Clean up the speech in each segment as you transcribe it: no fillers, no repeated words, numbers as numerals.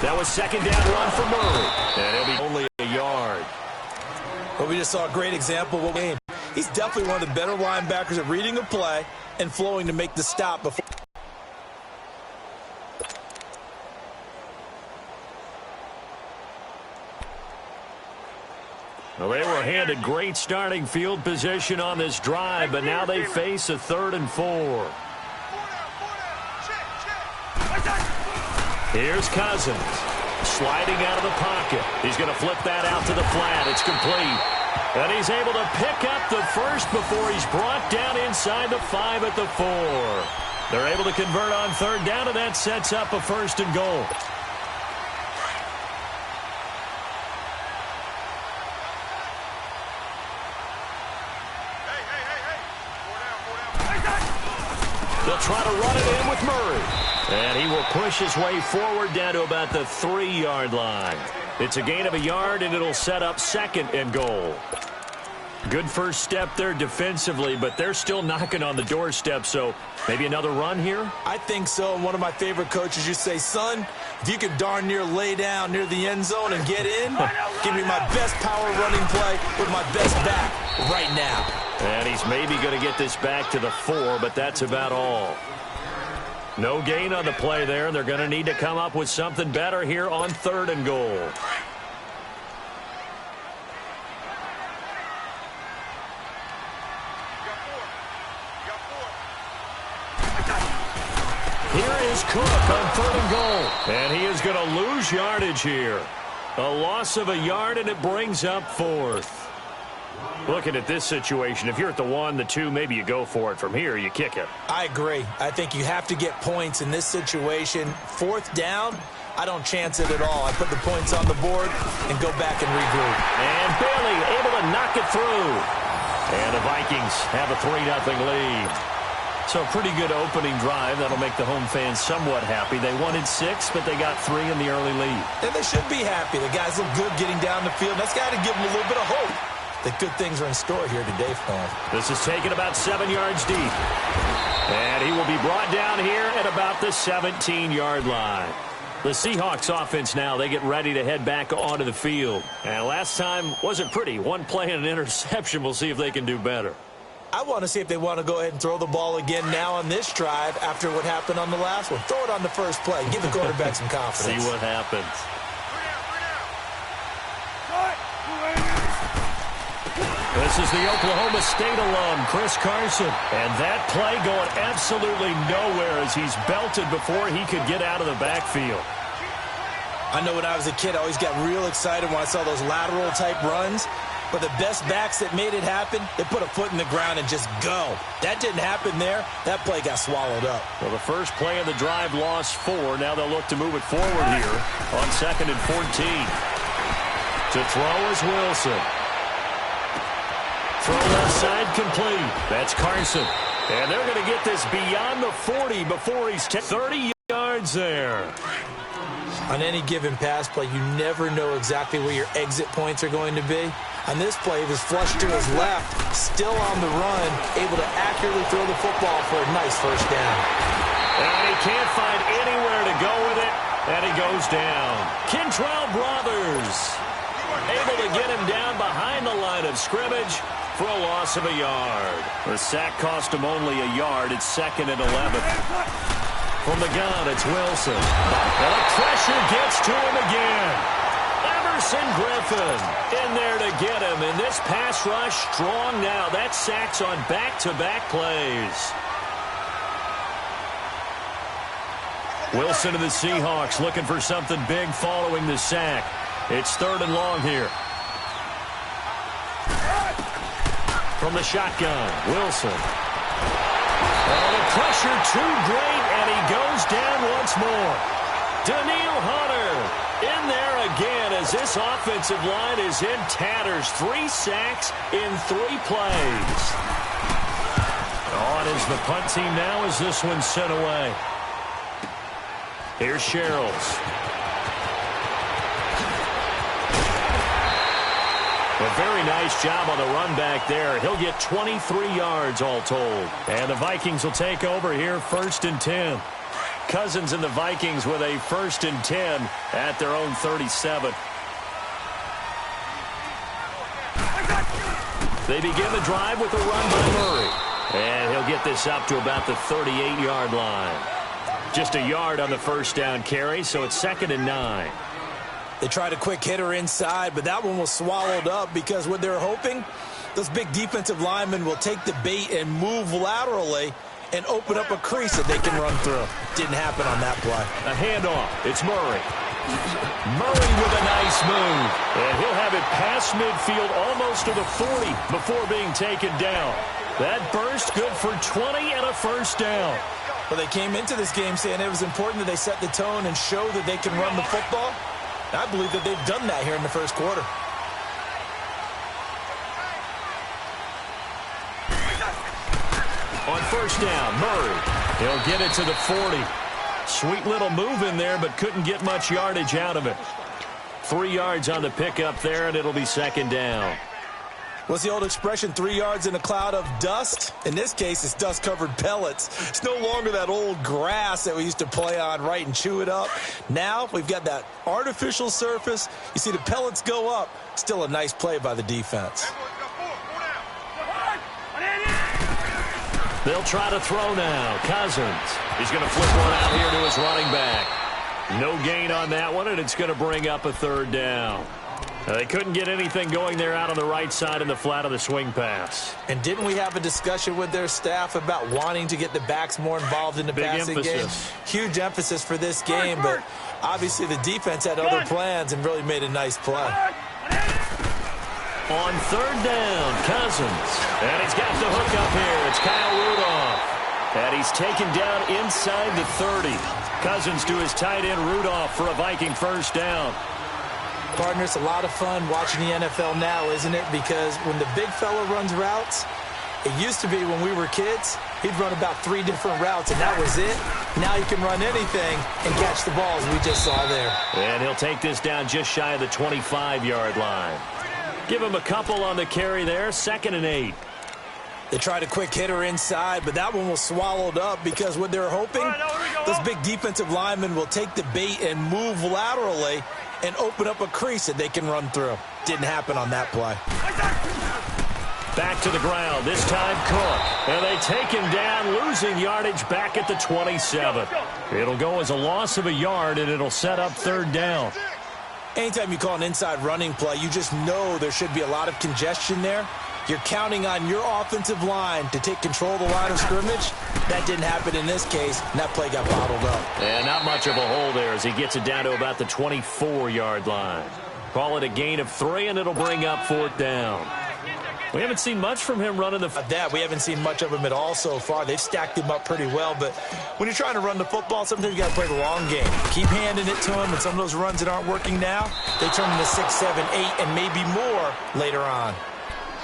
That was second down run for Murray. And it'll be only a yard. Well, we just saw a great example of a game. He's definitely one of the better linebackers at reading a play and flowing to make the stop before. Well, they were handed great starting field position on this drive, but now they face a 3rd and 4. Here's Cousins, sliding out of the pocket. He's going to flip that out to the flat. It's complete. And he's able to pick up the first before he's brought down inside the 5 at the 4. They're able to convert on 3rd down, and that sets up a 1st and goal. They'll try to run it in with Murray. And he will push his way forward down to about the 3-yard line. It's a gain of a yard, and it'll set up 2nd and goal. Good first step there defensively, but they're still knocking on the doorstep, so maybe another run here? I think so. And one of my favorite coaches used to say, son, if you can darn near lay down near the end zone and get in, give me my best power running play with my best back right now. And he's maybe going to get this back to the 4, but that's about all. No gain on the play there. They're going to need to come up with something better here on 3rd and goal. Here is Cook on 3rd and goal. And he is going to lose yardage here. A loss of a yard, and it brings up 4th. Looking at this situation, if you're at the 1, the 2, maybe you go for it. From here, you kick it. I agree. I think you have to get points in this situation. 4th down, I don't chance it at all. I put the points on the board and go back and regroup. And Bailey able to knock it through. And the Vikings have a 3-0 lead. So a pretty good opening drive. That'll make the home fans somewhat happy. They wanted 6, but they got 3 in the early lead. And they should be happy. The guys look good getting down the field. That's got to give them a little bit of hope that good things are in store here today for them. This is taken about 7 yards deep. And he will be brought down here at about the 17-yard line. The Seahawks offense now, they get ready to head back onto the field. And last time wasn't pretty. One play and an interception. We'll see if they can do better. I want to see if they want to go ahead and throw the ball again now on this drive after what happened on the last one. Throw it on the first play. Give the quarterback some confidence. See what happens. This is the Oklahoma State alum, Chris Carson. And that play going absolutely nowhere as he's belted before he could get out of the backfield. I know when I was a kid, I always got real excited when I saw those lateral-type runs. But the best backs that made it happen, they put a foot in the ground and just go. That didn't happen there. That play got swallowed up. Well, the first play of the drive lost 4. Now they'll look to move it forward here on 2nd and 14. To throw is Wilson. Throw left side complete. That's Carson. And they're going to get this beyond the 40 before he's 30 yards there. On any given pass play, you never know exactly where your exit points are going to be. On this play, he was flushed to his left, still on the run, able to accurately throw the football for a nice first down. And he can't find anywhere to go with it, and he goes down. Kentrell Brothers able to get him down behind the line of scrimmage for a loss of a yard. The sack cost him only a yard. It's 2nd and 11. From the gun, it's Wilson. And the pressure gets to him again. Emerson Griffin in there to get him. And this pass rush strong now. That's sacks on back-to-back plays. Wilson and the Seahawks looking for something big following the sack. It's 3rd and long here. From the shotgun, Wilson. Oh, the pressure too great, and he goes down once more. Daniil Hunter in there again as this offensive line is in tatters. 3 sacks in 3 plays. On is the punt team now as this one's sent away. Here's Sherrills. A very nice job on the run back there. He'll get 23 yards all told. And the Vikings will take over here 1st and 10. Cousins and the Vikings with a 1st and 10 at their own 37. They begin the drive with a run by Murray. And he'll get this up to about the 38-yard line. Just a yard on the 1st down carry, so it's 2nd and 9. They tried a quick hitter inside, but that one was swallowed up because what they're hoping, those big defensive linemen will take the bait and move laterally and open up a crease that they can run through. Didn't happen on that play. A handoff. It's Murray. Murray with a nice move. And he'll have it past midfield almost to the 40 before being taken down. That burst good for 20 and a 1st down. Well, they came into this game saying it was important that they set the tone and show that they can run the football. And I believe that they've done that here in the 1st quarter. On 1st down, Murray. He'll get it to the 40. Sweet little move in there, but couldn't get much yardage out of it. 3 yards on the pickup there, and it'll be 2nd down. What's the old expression, 3 yards in a cloud of dust? In this case, it's dust-covered pellets. It's no longer that old grass that we used to play on, right, and chew it up. Now we've got that artificial surface. You see the pellets go up. Still a nice play by the defense. They'll try to throw now. Cousins. He's going to flip one out here to his running back. No gain on that one, and it's going to bring up a 3rd down. They couldn't get anything going there out on the right side in the flat of the swing pass. And didn't we have a discussion with their staff about wanting to get the backs more involved in the passing game? Huge emphasis for this game, but obviously the defense had other plans and really made a nice play. On 3rd down, Cousins. And he's got the hook up here. It's Kyle Rudolph. And he's taken down inside the 30. Cousins to his tight end Rudolph for a Viking 1st down. Partner, it's a lot of fun watching the NFL now, isn't it? Because when the big fella runs routes, it used to be when we were kids, he'd run about 3 different routes, and that was it. Now you can run anything and catch the balls we just saw there. And he'll take this down just shy of the 25-yard line. Give him a couple on the carry there, 2nd and 8. They tried a quick hitter inside, but that one was swallowed up because what they're hoping, those big defensive linemen will take the bait and move laterally and open up a crease that they can run through. Didn't happen on that play. Back to the ground, this time Cook. And they take him down, losing yardage back at the 27. It'll go as a loss of a yard, and it'll set up 3rd down. Anytime you call an inside running play, you just know there should be a lot of congestion there. You're counting on your offensive line to take control of the line of scrimmage. That didn't happen in this case, and that play got bottled up. And not much of a hole there as he gets it down to about the 24-yard line. Call it a gain of 3, and it'll bring up 4th down. We haven't seen much from him running the... We haven't seen much of him at all so far. They've stacked him up pretty well, but when you're trying to run the football, sometimes you got to play the long game. Keep handing it to him, and some of those runs that aren't working now, they turn into 6, 7, 8, and maybe more later on.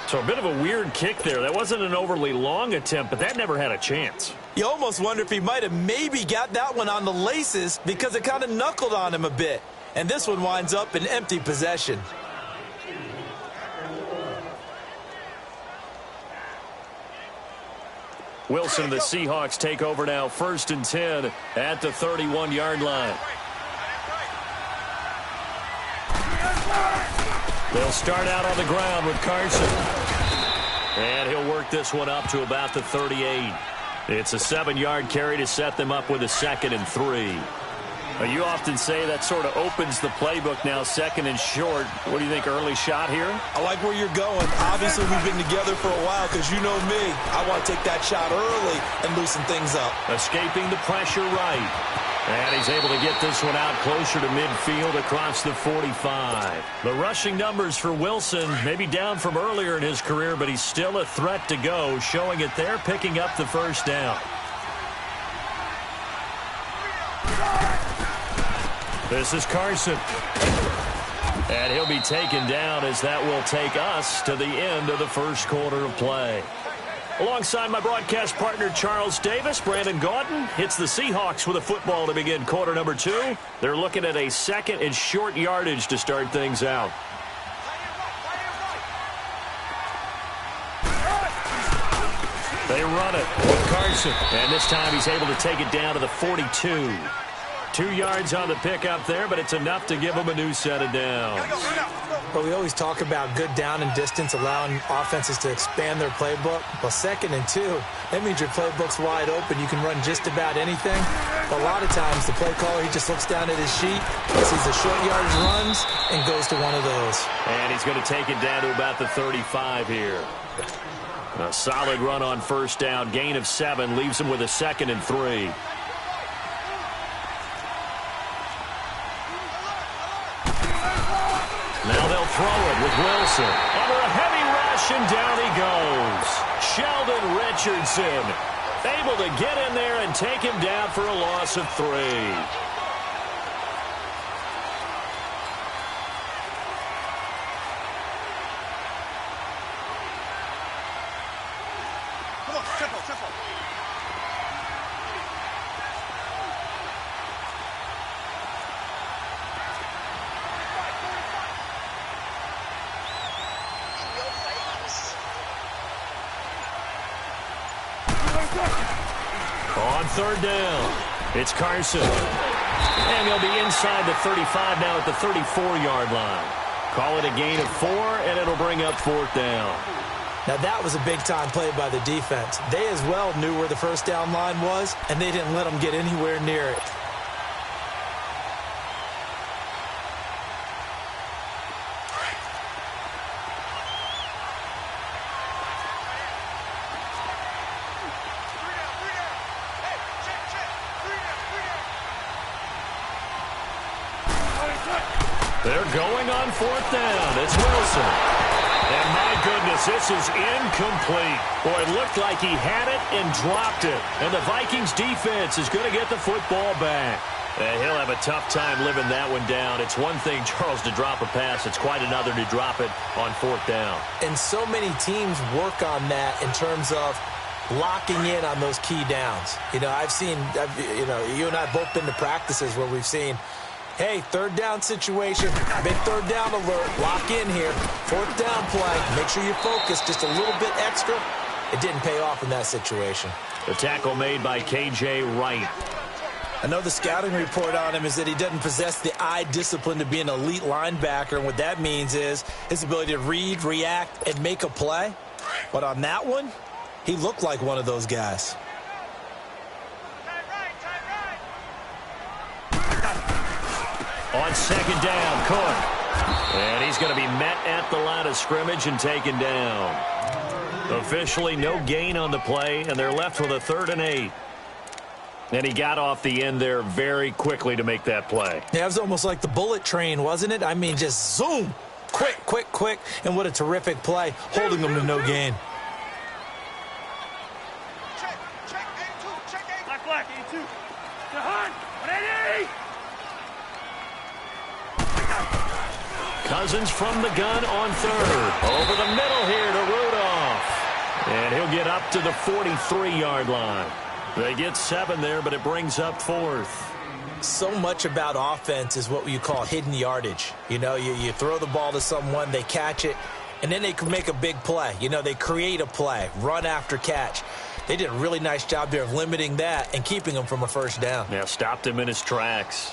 So a bit of a weird kick there. That wasn't an overly long attempt, but that never had a chance. You almost wonder if he might have maybe got that one on the laces because it kind of knuckled on him a bit. And this one winds up in empty possession. Wilson and the Seahawks take over now, 1st and 10 at the 31-yard line. They'll start out on the ground with Carson. And he'll work this one up to about the 38. It's a 7-yard carry to set them up with a 2nd and 3. You often say that sort of opens the playbook now, 2nd and short. What do you think, early shot here? I like where you're going. Obviously, we've been together for a while because you know me. I want to take that shot early and loosen things up. Escaping the pressure right. And he's able to get this one out closer to midfield across the 45. The rushing numbers for Wilson maybe down from earlier in his career, but he's still a threat to go, showing it there, picking up the 1st down. This is Carson. And he'll be taken down as that will take us to the end of the 1st quarter of play. Alongside my broadcast partner, Charles Davis, Brandon Gaudin hits the Seahawks with a football to begin quarter number 2. They're looking at a 2nd and short yardage to start things out. They run run it with Carson. And this time he's able to take it down to the 42. 2 yards on the pickup there, but it's enough to give him a new set of downs. But we always talk about good down and distance, allowing offenses to expand their playbook. Well, 2nd and 2, that means your playbook's wide open. You can run just about anything. But a lot of times, the play caller, he just looks down at his sheet, sees the short yardage runs, and goes to one of those. And he's going to take it down to about the 35 here. A solid run on first down. Gain of 7 leaves him with a 2nd and 3. Now they'll throw it with Wilson. Under a heavy rush, and down he goes. Sheldon Richardson able to get in there and take him down for a loss of 3. Come on, tempo. On 3rd down, it's Carson. And he'll be inside the 35 now at the 34-yard line. Call it a gain of 4, and it'll bring up 4th down. Now, that was a big-time play by the defense. They as well knew where the first down line was, and they didn't let them get anywhere near it. They're going on 4th down. It's Wilson. And my goodness, this is incomplete. Boy, it looked like he had it and dropped it. And the Vikings defense is going to get the football back. And he'll have a tough time living that one down. It's one thing, Charles, to drop a pass. It's quite another to drop it on 4th down. And so many teams work on that in terms of locking in on those key downs. You know, you and I have both been to practices where we've seen, hey, 3rd down situation, big 3rd down alert, lock in here, 4th down play, make sure you focus just a little bit extra. It didn't pay off in that situation. The tackle made by K.J. Wright. I know the scouting report on him is that he doesn't possess the eye discipline to be an elite linebacker, and what that means is his ability to read, react, and make a play. But on that one, he looked like one of those guys. On 2nd down, Cook. And he's going to be met at the line of scrimmage and taken down. Officially no gain on the play, and they're left with a 3rd and 8. And he got off the end there very quickly to make that play. Yeah, it was almost like the bullet train, wasn't it? I mean, just zoom, quick, and what a terrific play, holding them to no gain. Check, A2, Black, A2. Jahan, 180! Cousins from the gun on 3rd. Over the middle here to Rudolph. And he'll get up to the 43-yard line. They get 7 there, but it brings up 4th. So much about offense is what you call hidden yardage. You know, you throw the ball to someone, they catch it, and then they can make a big play. You know, they create a play, run after catch. They did a really nice job there of limiting that and keeping him from a first down. Yeah, stopped him in his tracks.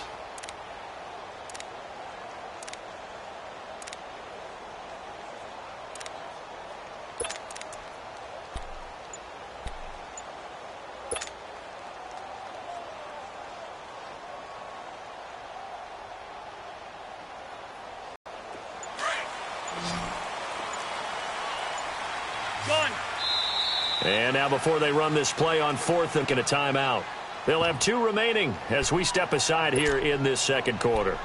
And now before they run this play on 4th and get a timeout, they'll have 2 remaining as we step aside here in this 2nd quarter.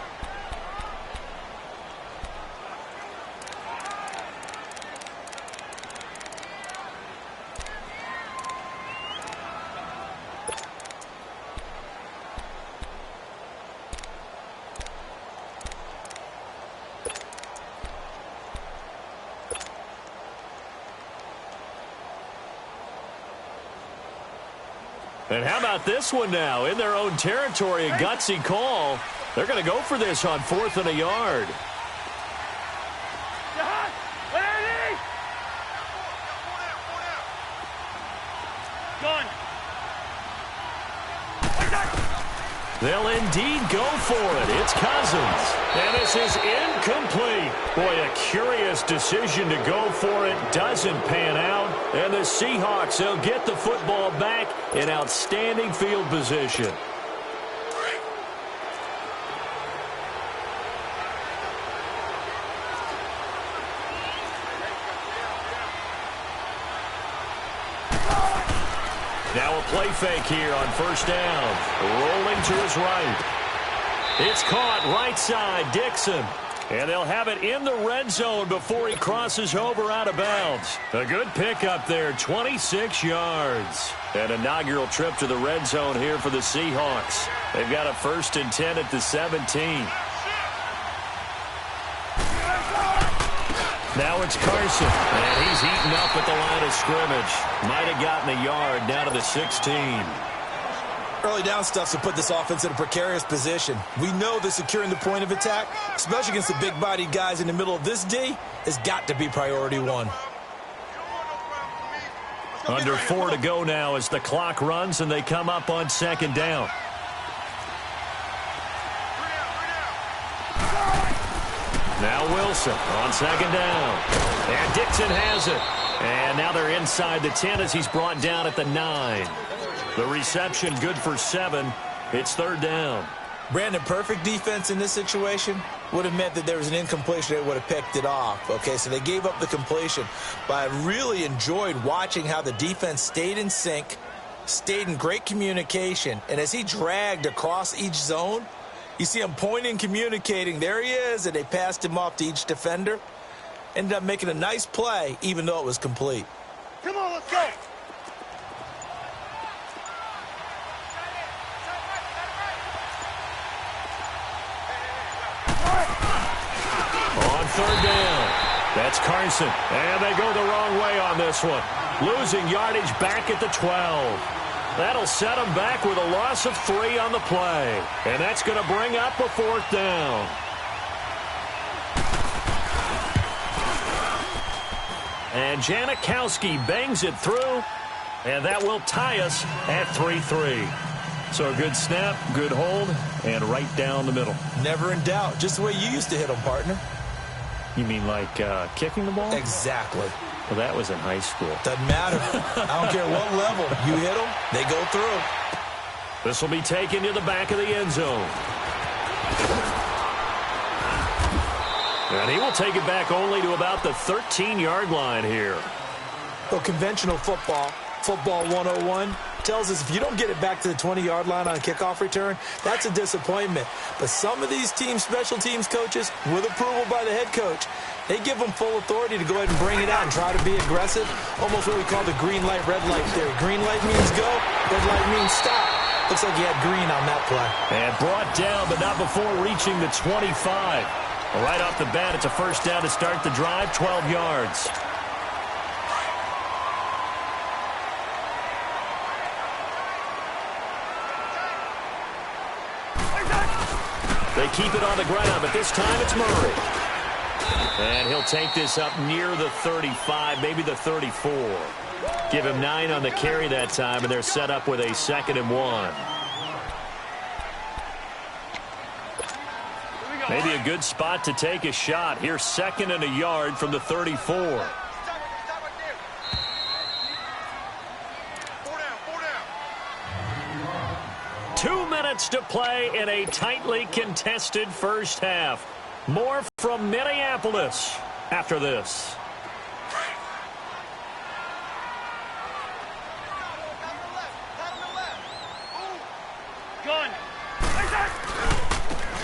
And how about this one now? In their own territory, a gutsy call. They're going to go for this on 4th and a yard. They'll indeed go for it. It's Cousins. And this is incomplete. Boy, a curious decision to go for it. Doesn't pan out. And the Seahawks, they'll get the football back in outstanding field position. Now a play fake here on first down. Rolling to his right. It's caught right side, Dixon. And they'll have it in the red zone before he crosses over out of bounds. A good pickup there, 26 yards. An inaugural trip to the red zone here for the Seahawks. They've got a 1st and 10 at the 17. Now it's Carson, and he's eaten up at the line of scrimmage. Might have gotten a yard down to the 16. Early down stuff to put this offense in a precarious position. We know that securing the point of attack, especially against the big-bodied guys in the middle of this D, has got to be priority one. Under 4 to go now as the clock runs and they come up on 2nd down. Now Wilson on 2nd down. And Dixon has it. And now they're inside the 10 as he's brought down at the 9. The reception good for 7. It's 3rd down. Brandon, perfect defense in this situation would have meant that there was an incompletion. They would have picked it off. Okay, so they gave up the completion. But I really enjoyed watching how the defense stayed in sync, stayed in great communication. And as he dragged across each zone, you see him pointing, communicating. There he is, and they passed him off to each defender. Ended up making a nice play, even though it was complete. Come on, let's go. On 3rd down, that's Carson. And they go the wrong way on this one. Losing yardage back at the 12. That'll set them back with a loss of 3 on the play. And that's going to bring up a 4th down. And Janikowski bangs it through. And that will tie us at 3-3. So a good snap, good hold, and right down the middle. Never in doubt. Just the way you used to hit them, partner. You mean like kicking the ball? Exactly. Well, that was in high school. Doesn't matter. I don't care what level. You hit them, they go through. This will be taken to the back of the end zone. And he will take it back only to about the 13-yard line here. Well, conventional football 101, tells us if you don't get it back to the 20-yard line on a kickoff return, that's a disappointment. But some of these special teams coaches, with approval by the head coach, they give them full authority to go ahead and bring it out and try to be aggressive. Almost what we call the green light, red light theory. Green light means go, red light means stop. Looks like he had green on that play. And brought down, but not before reaching the 25. Right off the bat, it's a 1st down to start the drive, 12 yards. They keep it on the ground, but this time it's Murray. And he'll take this up near the 35, maybe the 34. Give him 9 on the carry that time, and they're set up with a 2nd and 1. Maybe a good spot to take a shot. Here's 2nd and a yard from the 34. 2 minutes to play in a tightly contested first half. More from Minneapolis after this.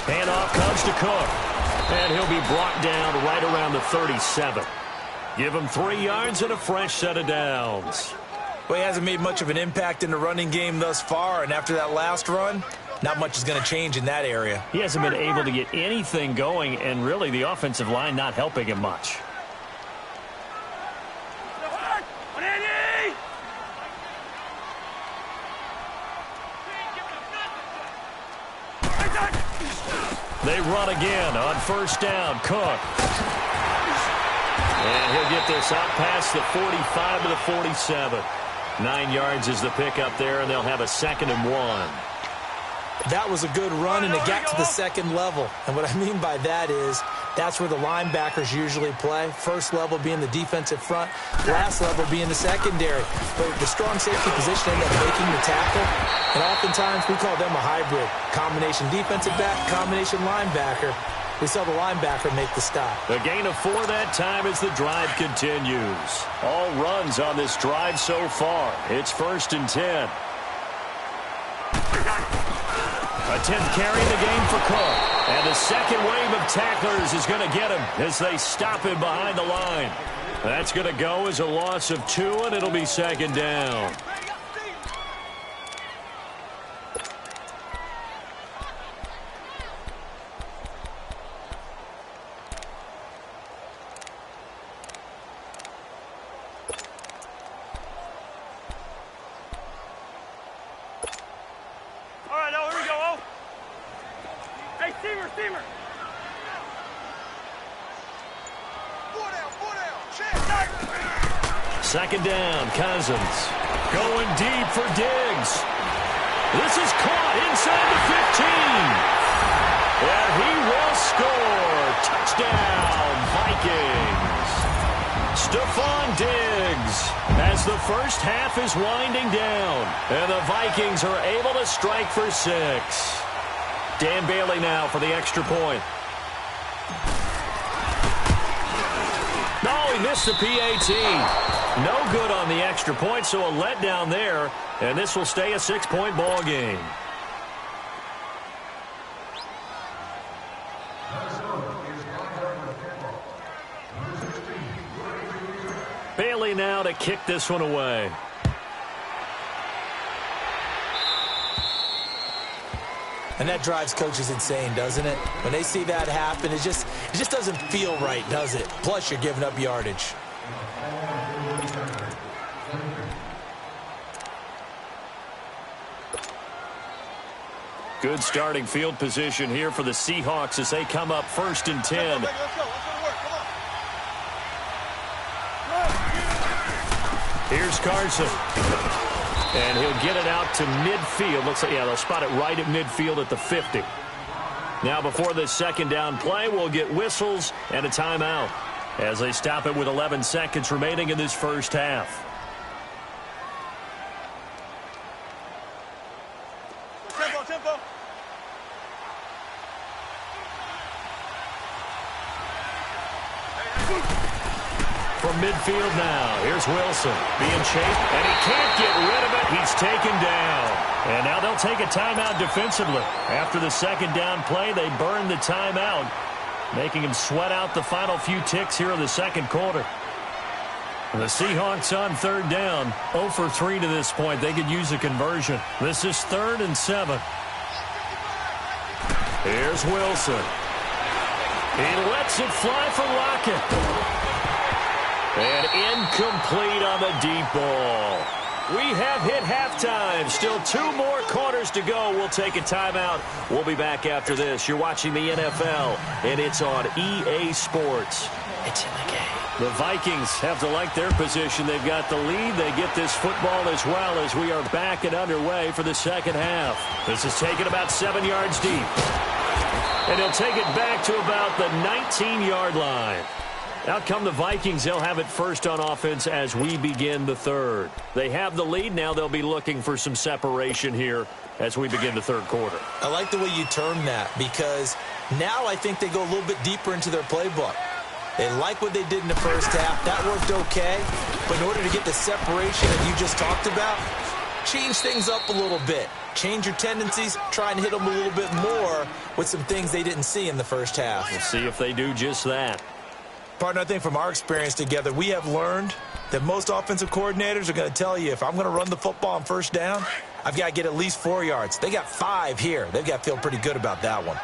Handoff comes to Cook. And he'll be brought down right around the 37. Give him 3 yards and a fresh set of downs. Well, he hasn't made much of an impact in the running game thus far, and after that last run, not much is going to change in that area. He hasn't been able to get anything going, and really the offensive line not helping him much. They run again on 1st down. Cook. And he'll get this out past the 45 to the 47. 9 yards is the pickup there, and they'll have a 2nd and 1. That was a good run, and it got to the second level. And what I mean by that is that's where the linebackers usually play. First level being the defensive front, last level being the secondary. But the strong safety position ended up making the tackle, and oftentimes we call them a hybrid. Combination defensive back, combination linebacker. We saw the linebacker make the stop. The gain of 4 that time as the drive continues. All runs on this drive so far. It's 1st and 10. A 10th carry in the game for Cook. And the second wave of tacklers is going to get him as they stop him behind the line. That's going to go as a loss of 2, and it'll be 2nd down. Steamer. 2nd down, Cousins. Going deep for Diggs. This is caught inside the 15. And he will score. Touchdown, Vikings. Stephon Diggs as the first half is winding down. And the Vikings are able to strike for 6. Dan Bailey now for the extra point. No, he missed the PAT. No good on the extra point, so a letdown there. And this will stay a 6-point ball game. Bailey now to kick this one away. And that drives coaches insane, doesn't it? When they see that happen, it just doesn't feel right, does it? Plus, you're giving up yardage. Good starting field position here for the Seahawks as they come up 1st and 10. Let's go. Here's Carson. And he'll get it out to midfield. Looks like, yeah, they'll spot it right at midfield at the 50. Now before this 2nd down play, we'll get whistles and a timeout as they stop it with 11 seconds remaining in this first half. Tempo. From midfield now, here's Wilson being chased, and he can't get rid of it. He's taken down. And now they'll take a timeout defensively. After the 2nd down play, they burn the timeout, making him sweat out the final few ticks here in the 2nd quarter. And the Seahawks on 3rd down, 0 for 3 to this point. They could use a conversion. This is 3rd and 7. Here's Wilson. He lets it fly for Lockett. And incomplete on the deep ball. We have hit halftime. Still 2 more quarters to go. We'll take a timeout. We'll be back after this. You're watching the NFL, and it's on EA Sports. It's in the game. The Vikings have to like their position. They've got the lead. They get this football as well as we are back and underway for the 2nd half. This is taken about 7 yards deep. And he'll take it back to about the 19-yard line. Out come the Vikings. They'll have it first on offense as we begin the 3rd. They have the lead. Now they'll be looking for some separation here as we begin the 3rd quarter. I like the way you term that because now I think they go a little bit deeper into their playbook. They like what they did in the first half. That worked okay. But in order to get the separation that you just talked about, change things up a little bit. Change your tendencies. Try and hit them a little bit more with some things they didn't see in the first half. We'll see if they do just that. Partner, I think from our experience together, we have learned that most offensive coordinators are going to tell you, if I'm going to run the football on 1st down, I've got to get at least 4 yards. They got 5 here. They've got to feel pretty good about that one.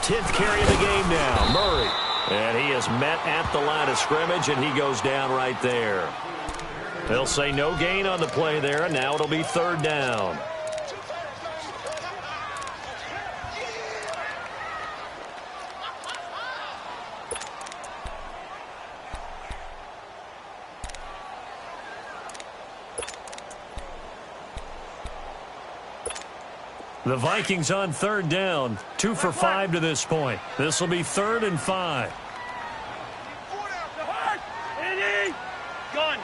10th carry of the game now, Murray. And he is met at the line of scrimmage, and he goes down right there. They'll say no gain on the play there, and now it'll be 3rd down. The Vikings on third down, 2 for 5 to this point. This will be 3rd and 5. Gun.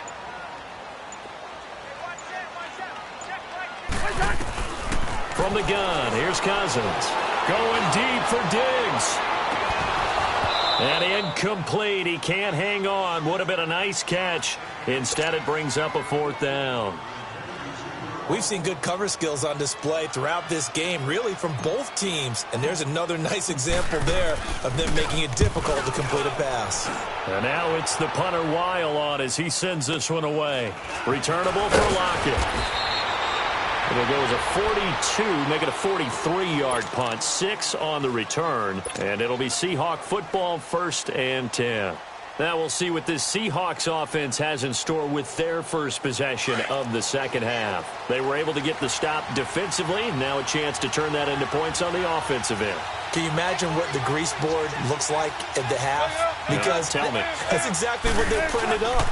From the gun, here's Cousins. Going deep for Diggs. And incomplete. He can't hang on. Would have been a nice catch. Instead, it brings up a 4th down. We've seen good cover skills on display throughout this game, really from both teams. And there's another nice example there of them making it difficult to complete a pass. And now it's the punter Weil on as he sends this one away. Returnable for Lockett. It'll go as a 42, make it a 43-yard punt. 6 on the return. And it'll be Seahawk football, 1st and 10. Now we'll see what this Seahawks offense has in store with their first possession of the second half. They were able to get the stop defensively. Now a chance to turn that into points on the offensive end. Can you imagine what the grease board looks like at the half? Because tell me. That's exactly what they printed up.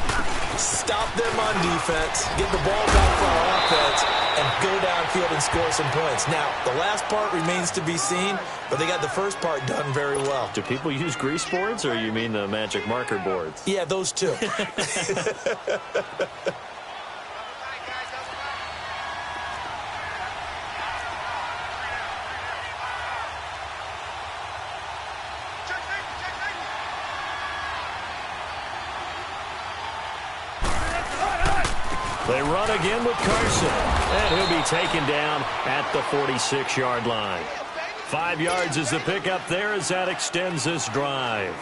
Stop them on defense, get the ball back for our offense, and go downfield and score some points. Now, the last part remains to be seen, but they got the first part done very well. Do people use grease boards, or you mean the magic marker boards? Yeah, those two. They run again with Carson, and he'll be taken down at the 46-yard line. 5 yards is the pickup there as that extends this drive.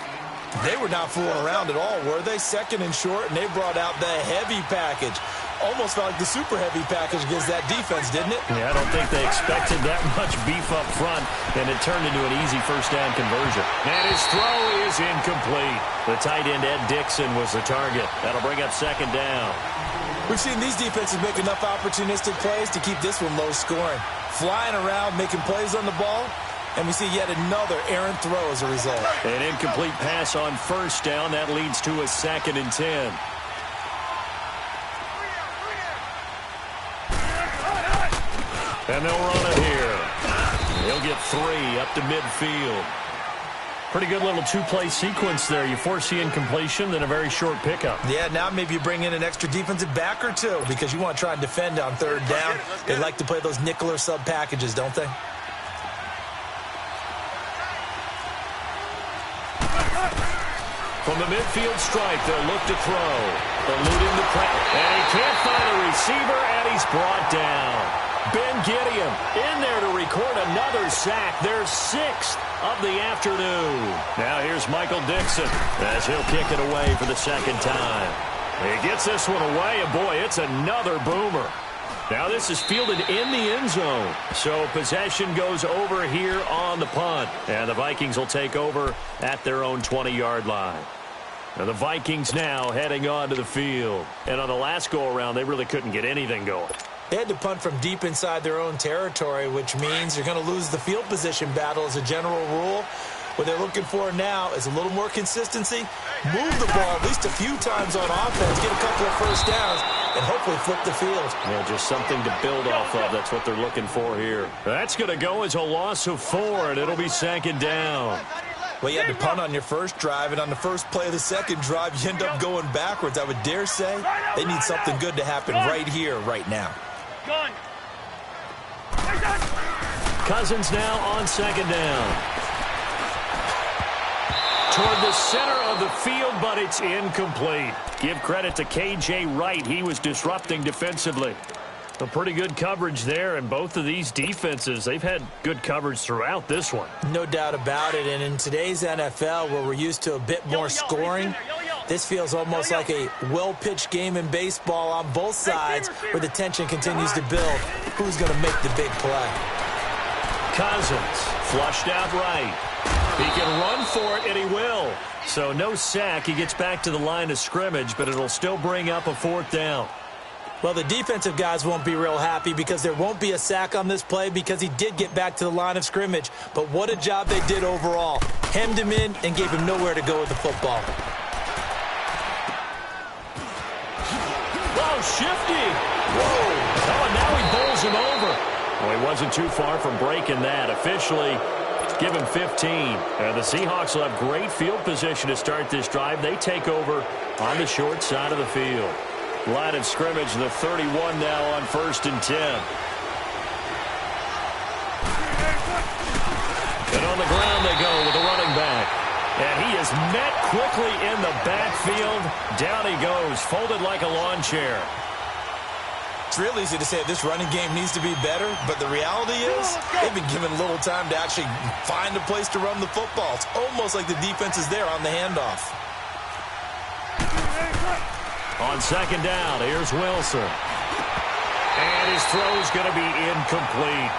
They were not fooling around at all, were they? 2nd and short, and they brought out the heavy package. Almost felt like the super heavy package against that defense, didn't it? Yeah, I don't think they expected that much beef up front, and it turned into an easy first down conversion. And his throw is incomplete. The tight end, Ed Dixon, was the target. That'll bring up 2nd down. We've seen these defenses make enough opportunistic plays to keep this one low scoring. Flying around, making plays on the ball, and we see yet another errant throw as a result. An incomplete pass on 1st down. That leads to a 2nd and 10. And they'll run it here. He'll get 3 up to midfield. Pretty good little 2-play sequence there. You force the incompletion, then a very short pickup. Yeah, now maybe you bring in an extra defensive back or two because you want to try and defend on 3rd down. They like to play those nickel or sub packages, don't they? From the midfield stripe, they'll look to throw. Eluding the press. And he can't find a receiver, and he's brought down. Ben Gideon in there to record another sack. Their 6th of the afternoon. Now here's Michael Dixon as he'll kick it away for the 2nd time. He gets this one away, and boy, it's another boomer. Now this is fielded in the end zone. So possession goes over here on the punt. And the Vikings will take over at their own 20-yard line. Now the Vikings now heading onto the field. And on the last go-around, they really couldn't get anything going. They had to punt from deep inside their own territory, which means you're going to lose the field position battle as a general rule. What they're looking for now is a little more consistency. Move the ball at least a few times on offense, get a couple of first downs, and hopefully flip the field. Yeah, just something to build off of. That's what they're looking for here. That's going to go as a loss of 4, and it'll be 2nd down. Well, you had to punt on your first drive, and on the first play of the second drive, you end up going backwards. I would dare say they need something good to happen right here, right now. Gun. Cousins now on 2nd down. Toward the center of the field, but it's incomplete. Give credit to K.J. Wright. He was disrupting defensively. A pretty good coverage there, and both of these defenses, they've had good coverage throughout this one. No doubt about it, and in today's NFL, where we're used to a bit more scoring, this feels almost like a well-pitched game in baseball on both sides where the tension continues to build. Who's going to make the big play? Cousins flushed out right. He can run for it, and he will. So no sack. He gets back to the line of scrimmage, but it'll still bring up a 4th down. Well, the defensive guys won't be real happy because there won't be a sack on this play because he did get back to the line of scrimmage. But what a job they did overall. Hemmed him in and gave him nowhere to go with the football. Oh, shifty. Whoa. Oh, and now he bowls him over. Well, he wasn't too far from breaking that. Officially, give him 15. And the Seahawks will have great field position to start this drive. They take over on the short side of the field. Line of scrimmage, the 31 now on 1st and 10. And on the ground they go with the running back. And he is met quickly in the backfield. Down he goes, folded like a lawn chair. It's real easy to say this running game needs to be better, but the reality is they've been given little time to actually find a place to run the football. It's almost like the defense is there on the handoff. On 2nd down, here's Wilson. And his throw's going to be incomplete.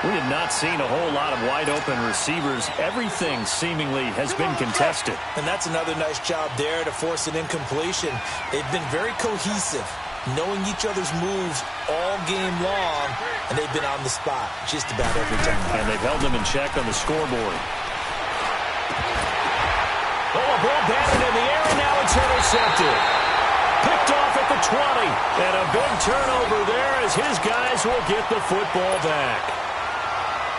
We have not seen a whole lot of wide-open receivers. Everything seemingly has been contested. And that's another nice job there to force an incompletion. They've been very cohesive, knowing each other's moves all game long, and they've been on the spot just about every time. And they've held them in check on the scoreboard. Oh, a ball batted in the air, and now it's intercepted. Picked off at the 20, and a big turnover there as his guys will get the football back.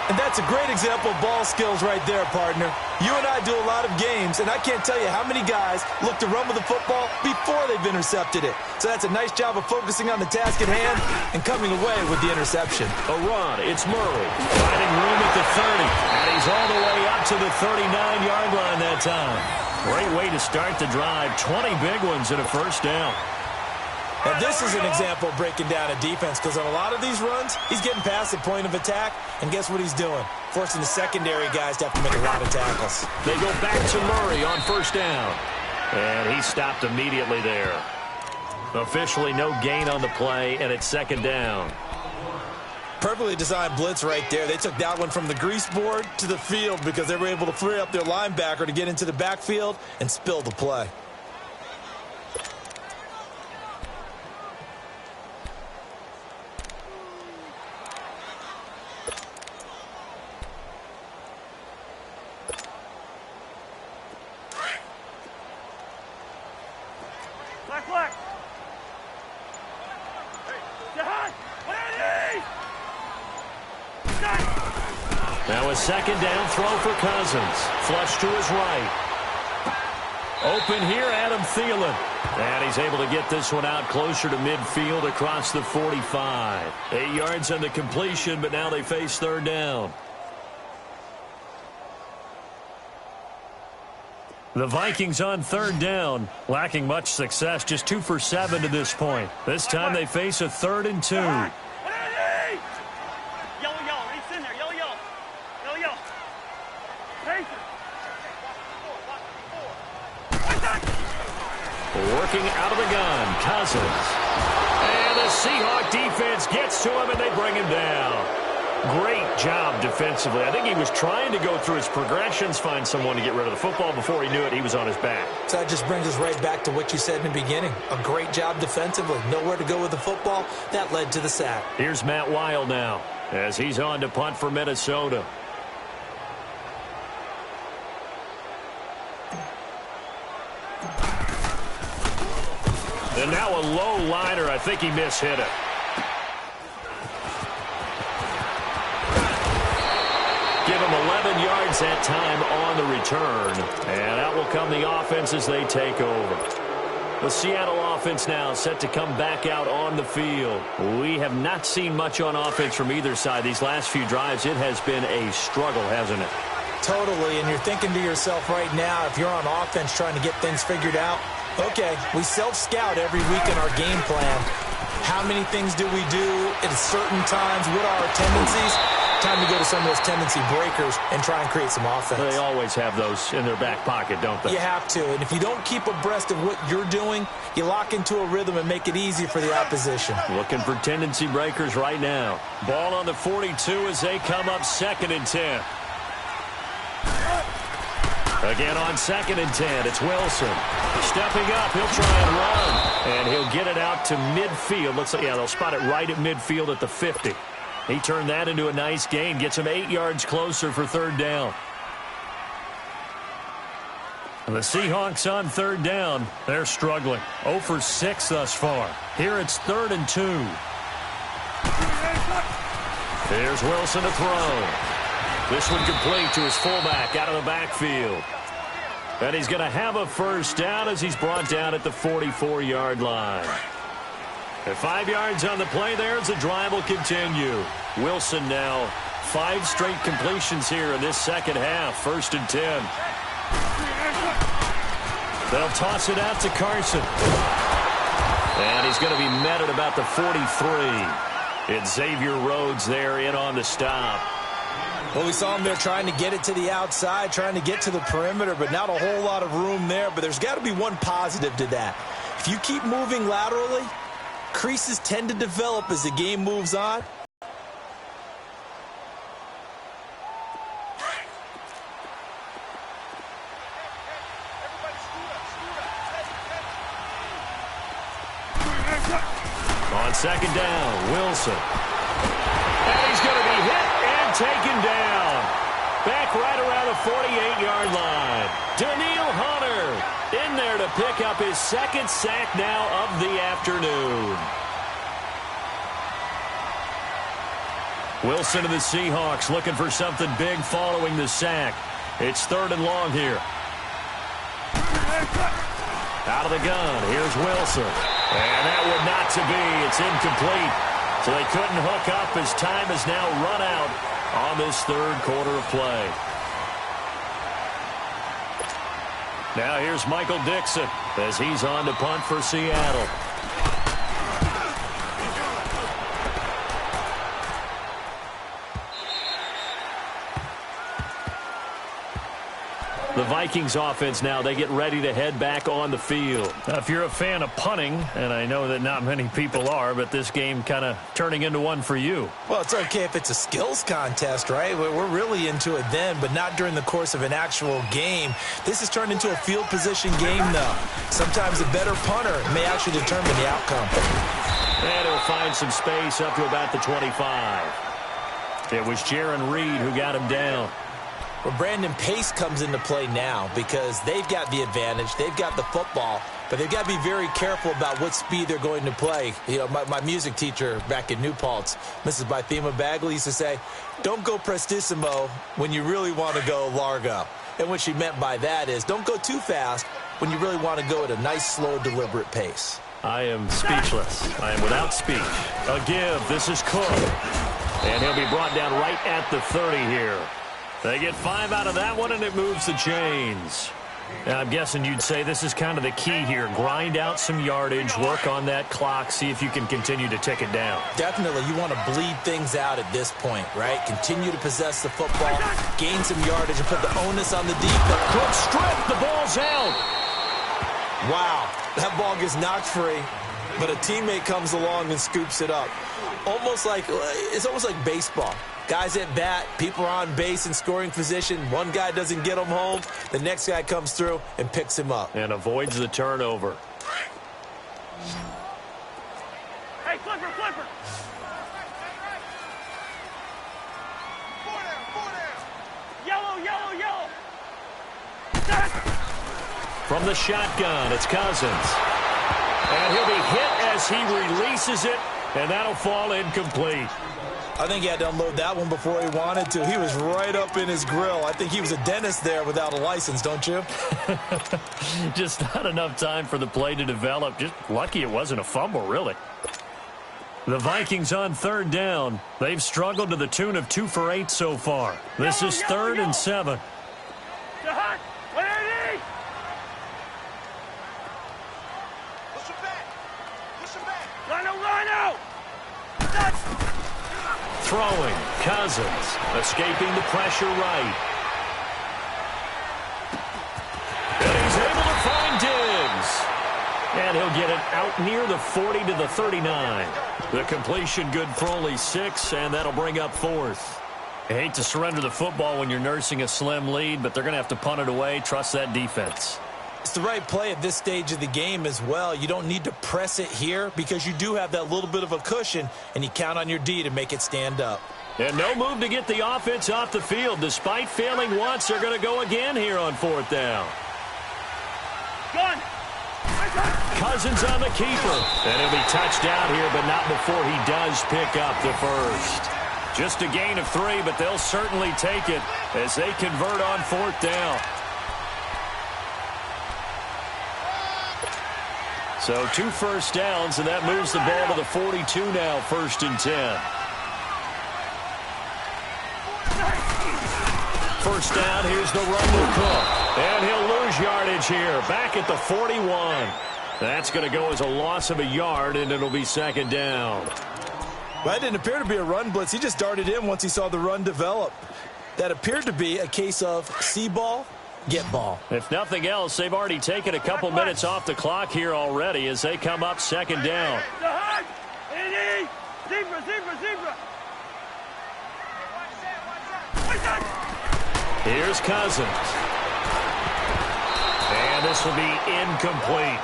And that's a great example of ball skills right there, partner. You and I do a lot of games, and I can't tell you how many guys look to run with the football before they've intercepted it. So that's a nice job of focusing on the task at hand and coming away with the interception. A run. It's Murray. Finding room at the 30. And he's all the way up to the 39-yard line that time. Great way to start the drive. 20 big ones and a first down. And this is an example of breaking down a defense, because on a lot of these runs, he's getting past the point of attack, and guess what he's doing? Forcing the secondary guys to have to make a lot of tackles. They go back to Murray on 1st down. And he stopped immediately there. Officially no gain on the play, and it's 2nd down. Perfectly designed blitz right there. They took that one from the grease board to the field because they were able to free up their linebacker to get into the backfield and spill the play. Now a 2nd down throw for Cousins. Flush to his right. Open here, Adam Thielen. And he's able to get this one out closer to midfield across the 45. 8 yards on the completion, but now they face 3rd down. The Vikings on 3rd down, lacking much success, just 2 for 7 to this point. This time they face a 3rd and 2. Working out of the gun, Cousins. And the Seahawk defense gets to him, and they bring him down. Great job defensively. I think he was trying to go through his progressions, find someone to get rid of the football. Before he knew it, he was on his back. So that just brings us right back to what you said in the beginning. A great job defensively. Nowhere to go with the football. That led to the sack. Here's Matt Weil now as he's on to punt for Minnesota. And now a low liner. I think he mishit it. Give him 11 yards that time on the return. And out will come the offense as they take over. The Seattle offense now set to come back out on the field. We have not seen much on offense from either side. These last few drives, it has been a struggle, hasn't it? Totally, and you're thinking to yourself right now, if you're on offense trying to get things figured out, okay, we self-scout every week in our game plan. How many things do we do at certain times? What are our tendencies? Time to go to some of those tendency breakers and try and create some offense. They always have those in their back pocket, don't they? You have to, and if you don't keep abreast of what you're doing, you lock into a rhythm and make it easy for the opposition. Looking for tendency breakers right now. Ball on the 42 as they come up 2nd and 10. Again on 2nd and 10, it's Wilson. Stepping up, he'll try and run. And he'll get it out to midfield. Looks like, yeah, they'll spot it right at midfield at the 50. He turned that into a nice gain. Gets him 8 yards closer for 3rd down. And the Seahawks on 3rd down. They're struggling. 0 for 6 thus far. Here it's 3rd and 2. Here's Wilson to throw. This one complete to his fullback out of the backfield. And he's going to have a first down as he's brought down at the 44-yard line. And 5 yards on the play there as the drive will continue. Wilson now 5 straight completions here in this second half. 1st and 10. They'll toss it out to Carson. And he's going to be met at about the 43. It's Xavier Rhodes there in on the stop. Well, we saw him there trying to get it to the outside, trying to get to the perimeter, but not a whole lot of room there. But there's got to be one positive to that. If you keep moving laterally, creases tend to develop as the game moves on. On second down, Wilson. And he's going to be hit and taken down. Back right around the 48-yard line. Daniil Hunter in there to pick up his 2nd sack now of the afternoon. Wilson and the Seahawks looking for something big following the sack. It's 3rd and long here. Out of the gun, here's Wilson. And that would not to be. It's incomplete. So they couldn't hook up as time has now run out on this 3rd quarter of play. Now here's Michael Dixon as he's on to punt for Seattle. The Vikings offense now, they get ready to head back on the field. Now, if you're a fan of punting, and I know that not many people are, but this game kind of turning into one for you. Well, it's okay if it's a skills contest, right? We're really into it then, but not during the course of an actual game. This has turned into a field position game, though. Sometimes a better punter may actually determine the outcome. And he'll find some space up to about the 25. It was Jaron Reed who got him down. Well, Brandon Pace comes into play now because they've got the advantage. They've got the football, but they've got to be very careful about what speed they're going to play. You know, my music teacher back in New Paltz, Mrs. Bythema Bagley, used to say, don't go prestissimo when you really want to go largo. And what she meant by that is don't go too fast when you really want to go at a nice, slow, deliberate pace. I am speechless. I am without speech. A give. This is Cook. And he'll be brought down right at the 30 here. They get 5 out of that one, and it moves the chains. Now, I'm guessing you'd say this is kind of the key here. Grind out some yardage, work on that clock, see if you can continue to tick it down. Definitely. You want to bleed things out at this point, right? Continue to possess the football, gain some yardage, and put the onus on the defense. Cook stripped. The ball's out. Wow. That ball gets knocked free, but a teammate comes along and scoops it up. It's almost like baseball. Guys at bat, people are on base in scoring position. One guy doesn't get him home. The next guy comes through and picks him up. And avoids the turnover. Hey, flipper, flipper. Yellow, yellow, yellow. From the shotgun, it's Cousins. And he'll be hit as he releases it, and that'll fall incomplete. I think he had to unload that one before he wanted to. He was right up in his grill. I think he was a dentist there without a license, don't you? Just not enough time for the play to develop. Just lucky it wasn't a fumble, really. The Vikings on 3rd down. They've struggled to the tune of 2 for 8 so far. This is 3rd and 7. Push him back. Push him back. Rhino. Throwing, Cousins, escaping the pressure right. And he's able to find Diggs. And he'll get it out near the 40 to the 39. The completion good for only 6, and that'll bring up 4th. I hate to surrender the football when you're nursing a slim lead, but they're going to have to punt it away. Trust that defense. It's the right play at this stage of the game as well. You don't need to press it here because you do have that little bit of a cushion, and you count on your D to make it stand up. And no move to get the offense off the field. Despite failing once, they're going to go again here on 4th down. Gun. Cousins on the keeper. And he'll be touched down here, but not before he does pick up the first. Just a gain of 3, but they'll certainly take it as they convert on 4th down. So 2 first downs, and that moves the ball to the 42 now, 1st and 10. First down, here's the run to Cook. And he'll lose yardage here, back at the 41. That's going to go as a loss of a yard, and it'll be 2nd down. Well, that didn't appear to be a run blitz. He just darted in once he saw the run develop. That appeared to be a case of see ball, get ball. If nothing else, they've already taken a couple minutes off the clock here already as they come up 2nd down. Here's Cousins. And this will be incomplete.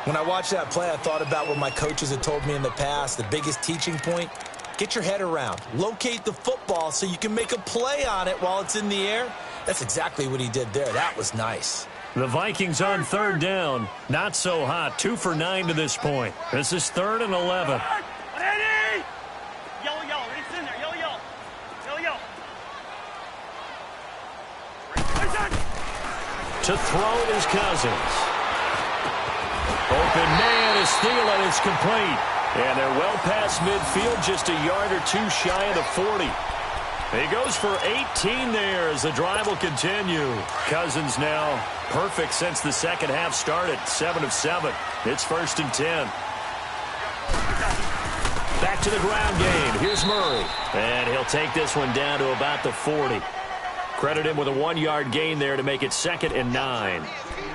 When I watched that play, I thought about what my coaches had told me in the past. The biggest teaching point, get your head around. Locate the football so you can make a play on it while it's in the air. That's exactly what he did there. That was nice. The Vikings on 3rd down. Not so hot. 2 for 9 to this point. This is 3rd and 11. Yellow. It's in there. Yellow. To throw it is Cousins. Open man is Thielen. It's complete. And they're well past midfield, just a yard or 2 shy of the 40. He goes for 18 there as the drive will continue. Cousins now perfect since the second half started. 7 of 7. It's 1st and 10. Back to the ground game. Here's Murray. And he'll take this one down to about the 40. Credit him with a 1-yard gain there to make it 2nd and 9.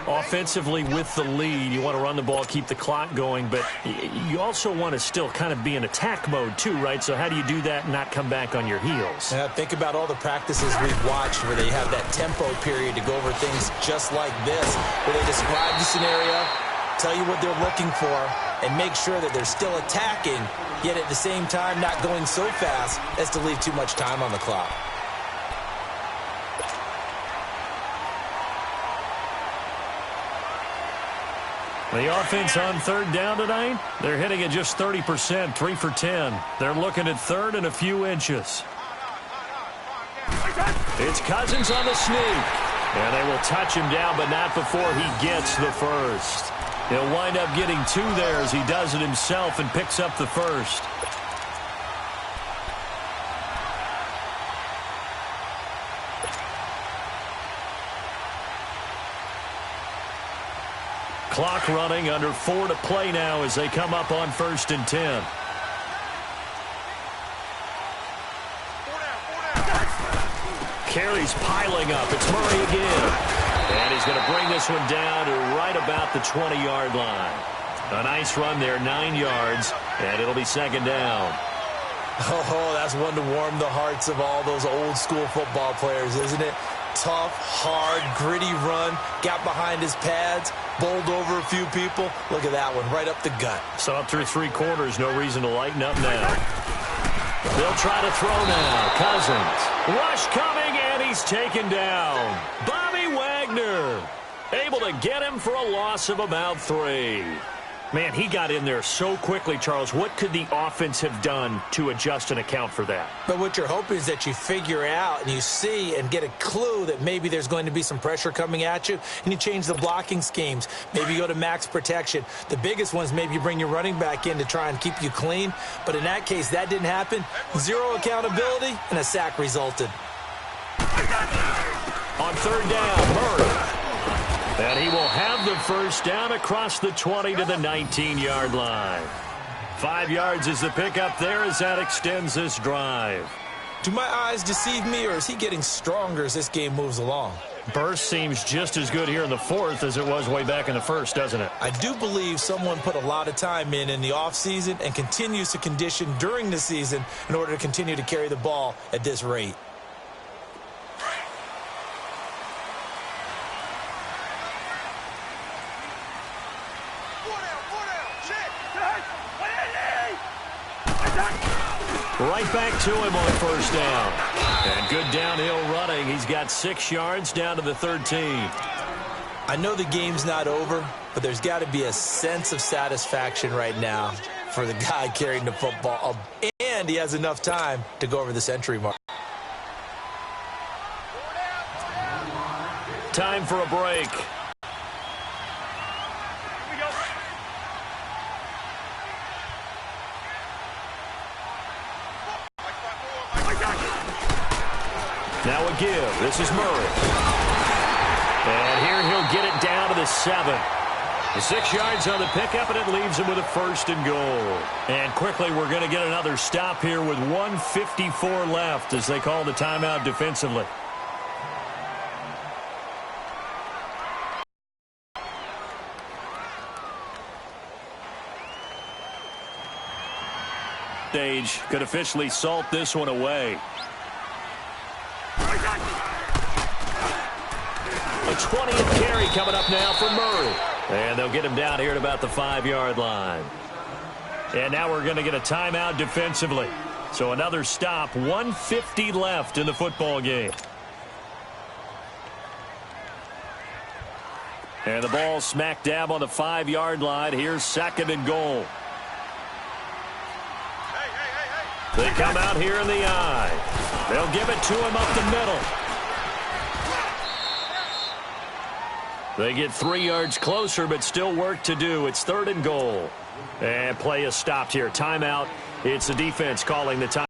Offensively with the lead, you want to run the ball, keep the clock going, but you also want to still kind of be in attack mode too, right? So how do you do that and not come back on your heels? Yeah, think about all the practices we've watched where they have that tempo period to go over things just like this, where they describe the scenario, tell you what they're looking for, and make sure that they're still attacking, yet at the same time not going so fast as to leave too much time on the clock. The offense on 3rd down tonight, they're hitting at just 30%, 3 for 10. They're looking at 3rd and a few inches. It's Cousins on the sneak. And they will touch him down, but not before he gets the first. He'll wind up getting 2 there as he does it himself and picks up the first. Clock running, under 4 to play now as they come up on 1st and 10. Carries piling up. It's Murray again. And he's going to bring this one down to right about the 20-yard line. A nice run there, 9 yards, and it'll be 2nd down. Oh, that's one to warm the hearts of all those old-school football players, isn't it? Tough, hard, gritty run, got behind his pads, bowled over a few people. Look at that one, right up the gut. So up through 3 quarters, no reason to lighten up now. They'll try to throw now. Cousins. Rush coming, and he's taken down. Bobby Wagner able to get him for a loss of about 3. Man, he got in there so quickly, Charles. What could the offense have done to adjust and account for that? But what you're hoping is that you figure out and you see and get a clue that maybe there's going to be some pressure coming at you, and you change the blocking schemes. Maybe you go to max protection. The biggest ones, maybe you bring your running back in to try and keep you clean. But in that case, that didn't happen. 0 accountability, and a sack resulted. On 3rd down, Murray. And he will have the first down across the 20 to the 19-yard line. 5 yards is the pickup there as that extends this drive. Do my eyes deceive me, or is he getting stronger as this game moves along? Burst seems just as good here in the 4th as it was way back in the 1st, doesn't it? I do believe someone put a lot of time in the offseason and continues to condition during the season in order to continue to carry the ball at this rate. Right back to him on 1st down. And good downhill running. He's got 6 yards down to the 13. I know the game's not over, but there's got to be a sense of satisfaction right now for the guy carrying the football. And and he has enough time to go over the century mark. Time for a break. Now a give. This is Murray. And here he'll get it down to the 7. 6 yards on the pickup, and it leaves him with a 1st and goal. And quickly, we're going to get another stop here with 1:54 left as they call the timeout defensively. Stage could officially salt this one away. A 20th carry coming up now for Murray. And they'll get him down here at about the 5-yard line. And now we're going to get a timeout defensively. So another stop, 1:50 left in the football game. And the ball smack dab on the 5-yard line. Here's 2nd and goal. They come out here in the eye. They'll give it to him up the middle. They get 3 yards closer, but still work to do. It's 3rd and goal. And play is stopped here. Timeout. It's the defense calling the time.